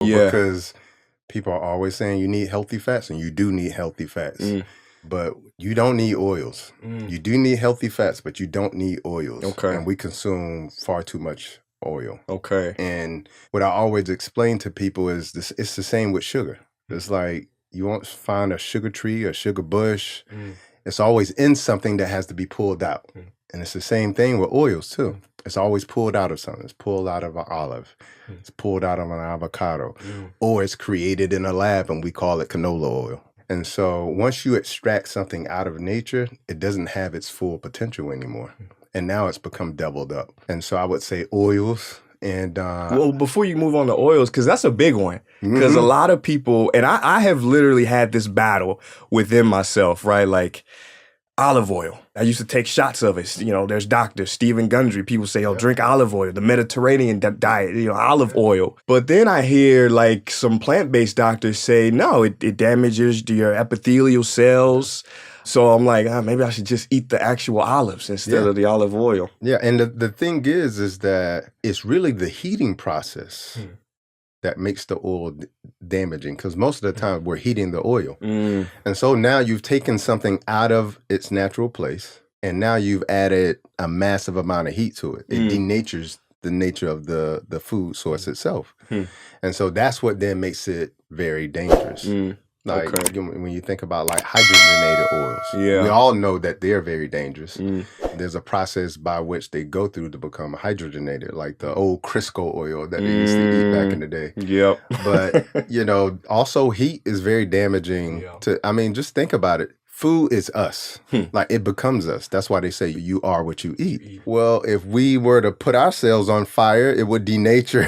Yeah. Because people are always saying you need healthy fats, and you do need healthy fats. But you don't need oils. You do need healthy fats, but you don't need oils. Okay. And we consume far too much oil. Okay. And what I always explain to people is this: it's the same with sugar. It's like you won't find a sugar tree, a sugar bush. It's always in something that has to be pulled out. And it's the same thing with oils too. It's always pulled out of something. It's pulled out of an olive. It's pulled out of an avocado. Or it's created in a lab and we call it canola oil. And so once you extract something out of nature, it doesn't have its full potential anymore. And now it's become doubled up. And so I would say oils and... well, before you move on to oils, because that's a big one. Because a lot of people, and I have literally had this battle within myself, right? Like olive oil. I used to take shots of it. You know, there's doctors, Stephen Gundry, people say, oh, drink olive oil, the Mediterranean diet, olive oil. But then I hear like some plant-based doctors say, no, it damages your epithelial cells. So I'm like, maybe I should just eat the actual olives instead of the olive oil. Yeah, and the thing is that it's really the heating process that makes the oil damaging, because most of the time we're heating the oil. And so now you've taken something out of its natural place, and now you've added a massive amount of heat to it. It denatures the nature of the food source itself. And so that's what then makes it very dangerous. Like when you think about like hydrogenated oils, we all know that they're very dangerous. There's a process by which they go through to become hydrogenated, like the old Crisco oil that they used to eat back in the day. But, also heat is very damaging to, I mean, just think about it. Food is us. Like it becomes us. That's why they say you are what you eat. Well, if we were to put ourselves on fire, it would denature,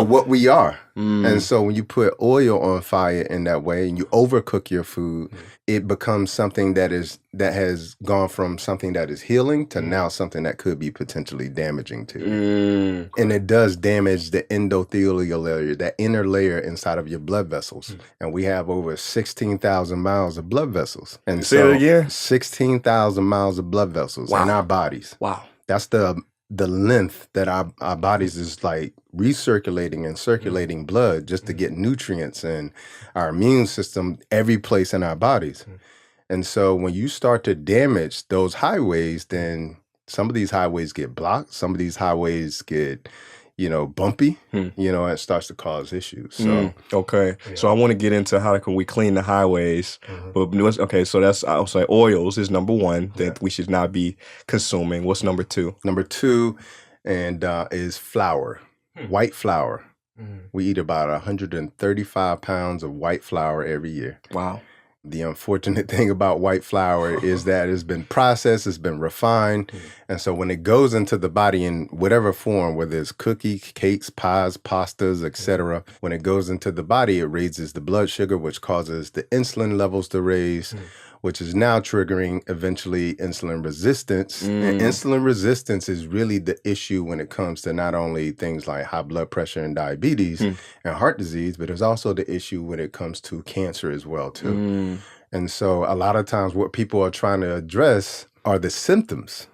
what we are. And so when you put oil on fire in that way and you overcook your food, it becomes something that has gone from something that is healing to now something that could be potentially damaging to you. And it does damage the endothelial layer, that inner layer inside of your blood vessels. And we have over 16,000 miles of blood vessels. And say it again? 16,000 miles of blood vessels in our bodies. Wow. That's the length that our bodies is like recirculating and circulating blood just to get nutrients and our immune system every place in our bodies. And so when you start to damage those highways, then some of these highways get blocked. Some of these highways get, bumpy, it starts to cause issues. So So I want to get into how can we clean the highways. But so that's, I'll say oils is number one that we should not be consuming. What's number two? Number two is flour, white flour. We eat about 135 pounds of white flour every year. Wow. The unfortunate thing about white flour is that it's been processed, it's been refined. And so when it goes into the body in whatever form, whether it's cookies, cakes, pies, pastas, etc., when it goes into the body, it raises the blood sugar, which causes the insulin levels to raise, which is now triggering eventually insulin resistance. And insulin resistance is really the issue when it comes to not only things like high blood pressure and diabetes and heart disease, but it's also the issue when it comes to cancer as well too. And so a lot of times what people are trying to address are the symptoms,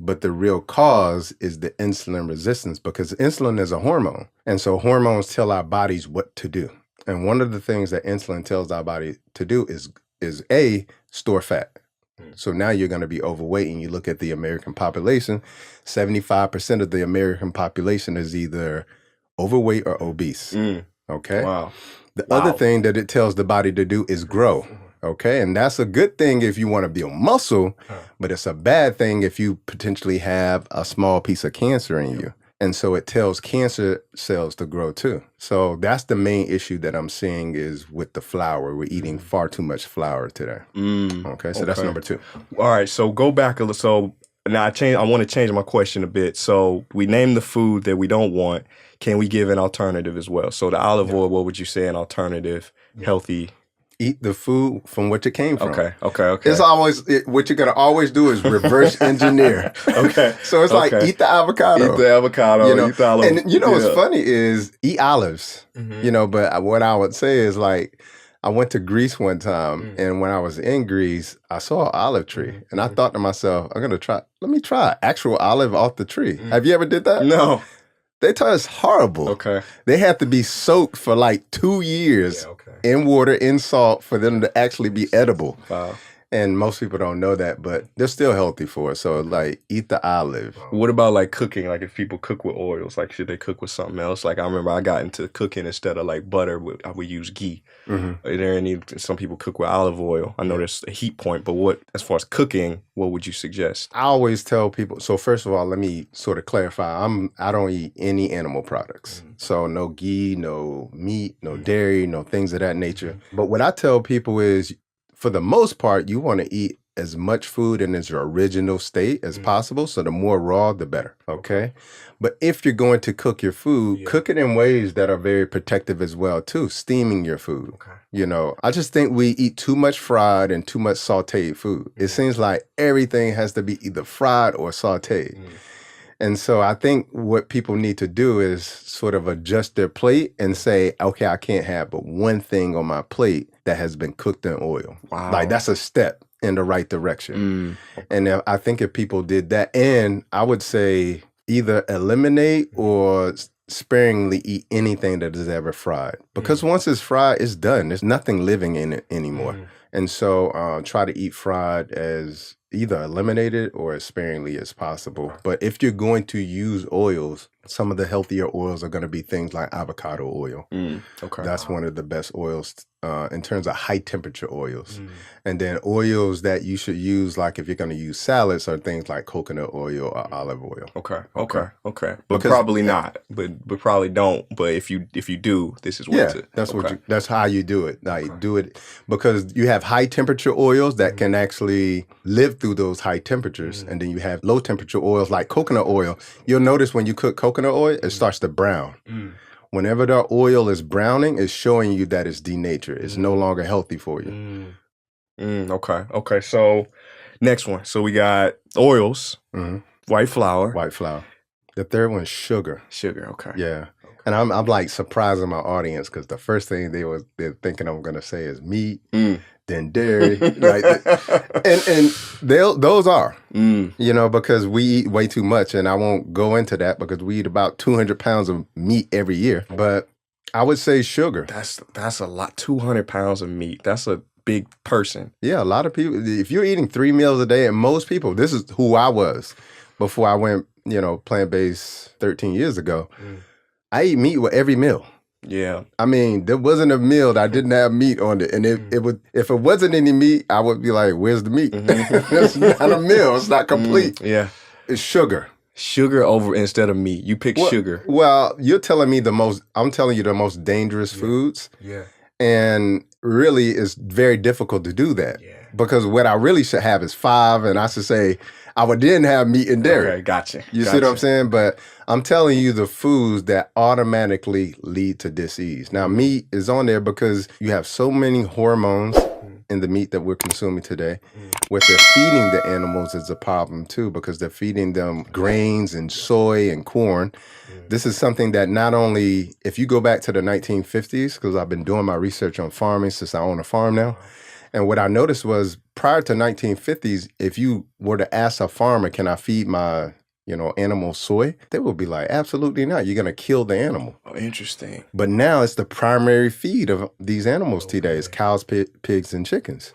but the real cause is the insulin resistance, because insulin is a hormone. And so hormones tell our bodies what to do. And one of the things that insulin tells our body to do is store fat. So now you're going to be overweight, and you look at the American population, 75% of the American population is either overweight or obese. Okay. Wow. The other thing that it tells the body to do is grow. Okay. And that's a good thing if you want to build muscle, but it's a bad thing if you potentially have a small piece of cancer in you. And so it tells cancer cells to grow too. So that's the main issue that I'm seeing is with the flour. We're eating far too much flour today. Okay, so that's number two. All right, so go back a little. So now I want to change my question a bit. So we named the food that we don't want. Can we give an alternative as well? So the olive oil, what would you say an alternative, healthy? Eat the food from which it came from. Okay. It's always, what you're going to always do is reverse engineer. So it's like, eat the avocado. Eat the avocado, eat the olive. And what's funny is, eat olives. But what I would say is like, I went to Greece one time, and when I was in Greece, I saw an olive tree. And I thought to myself, let me try actual olive off the tree. Have you ever did that? No. They taste horrible. Okay. They have to be soaked for like 2 years in water, in salt, for them to actually be edible. Wow. And most people don't know that, but they're still healthy for us. So like, eat the olive. What about like cooking? Like if people cook with oils, like should they cook with something else? Like I remember I got into cooking instead of like butter, I would use ghee. Are there some people cook with olive oil? I know there's a heat point, but as far as cooking, what would you suggest? I always tell people, so first of all, let me sort of clarify. I don't eat any animal products. So no ghee, no meat, no dairy, no things of that nature. But what I tell people is, for the most part, you want to eat as much food in its original state as possible. So the more raw, the better. Okay. But if you're going to cook your food, cook it in ways that are very protective as well, too. Steaming your food. You know, I just think we eat too much fried and too much sauteed food. It seems like everything has to be either fried or sauteed. And so I think what people need to do is sort of adjust their plate and say, okay, I can't have but one thing on my plate that has been cooked in oil. Wow. Like that's a step in the right direction. And I think if people did that, and I would say either eliminate or sparingly eat anything that is ever fried. Because once it's fried, it's done. There's nothing living in it anymore. And so try to eat fried as either eliminated or as sparingly as possible. But if you're going to use oils, some of the healthier oils are going to be things like avocado oil. That's one of the best oils in terms of high temperature oils. And then oils that you should use, like if you're going to use salads, are things like coconut oil or olive oil. Okay. But probably not. But probably don't. But if you do, this is what that's how you do it. Like do it because you have high temperature oils that can actually live through those high temperatures, and then you have low temperature oils like coconut oil. You'll notice when you cook coconut oil, it starts to brown. Whenever the oil is browning, it's showing you that it's denatured. It's no longer healthy for you. Okay. So next one. So we got oils, white flour. The third one is sugar. Okay. Yeah. And I'm like surprising my audience because the first thing they're thinking I'm going to say is meat, then dairy, and those are, you know, because we eat way too much, and I won't go into that because we eat about 200 pounds of meat every year. But I would say sugar. That's a lot. 200 pounds of meat. That's a big person. Yeah, a lot of people. If you're eating 3 meals a day, and most people, this is who I was before I went, plant-based 13 years ago. I eat meat with every meal. Yeah. I mean, there wasn't a meal that I didn't have meat on it. And it would, if it wasn't any meat, I would be like, where's the meat? It's not a meal. It's not complete. Yeah. It's sugar. Sugar over instead of meat. You pick sugar. Well, I'm telling you the most dangerous foods. Yeah. And really, it's very difficult to do that. Yeah. Because what I really should have is 5, and I should say, I would then have meat and dairy. Okay, gotcha. You see what I'm saying? But I'm telling you the foods that automatically lead to disease. Now, meat is on there because you have so many hormones in the meat that we're consuming today. What they're feeding the animals is a problem too, because they're feeding them grains and soy and corn. This is something that not only, if you go back to the 1950s, because I've been doing my research on farming since I own a farm now. And what I noticed was prior to 1950s, if you were to ask a farmer, can I feed my, animal soy? They would be like, absolutely not. You're going to kill the animal. Oh, interesting. But now it's the primary feed of these animals today. It's cows, pigs, and chickens.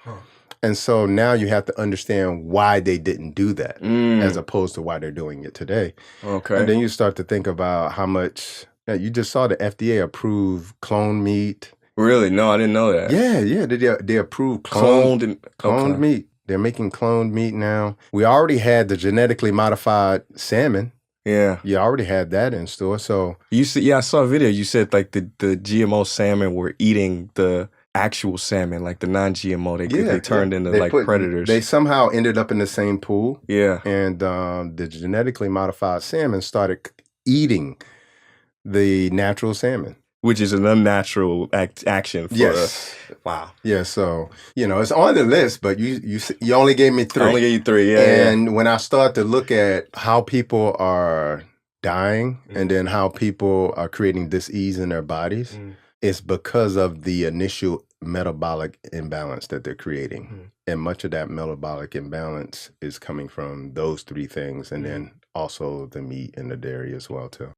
And so now you have to understand why they didn't do that as opposed to why they're doing it today. Okay. And then you start to think about how much, you just saw the FDA approve cloned meat. Really? No, I didn't know that. Yeah. They approved cloned meat. They're making cloned meat now. We already had the genetically modified salmon. Yeah. You already had that in store. So I saw a video. You said like the GMO salmon were eating the actual salmon, like the non-GMO. They turned into predators. They somehow ended up in the same pool. Yeah. And the genetically modified salmon started eating the natural salmon. Which is an unnatural action for us. Wow. Yeah, so, it's on the list, but you only gave me 3. I only gave you 3, yeah. And when I start to look at how people are dying and then how people are creating disease in their bodies, it's because of the initial metabolic imbalance that they're creating. And much of that metabolic imbalance is coming from those 3 things, and then also the meat and the dairy as well, too.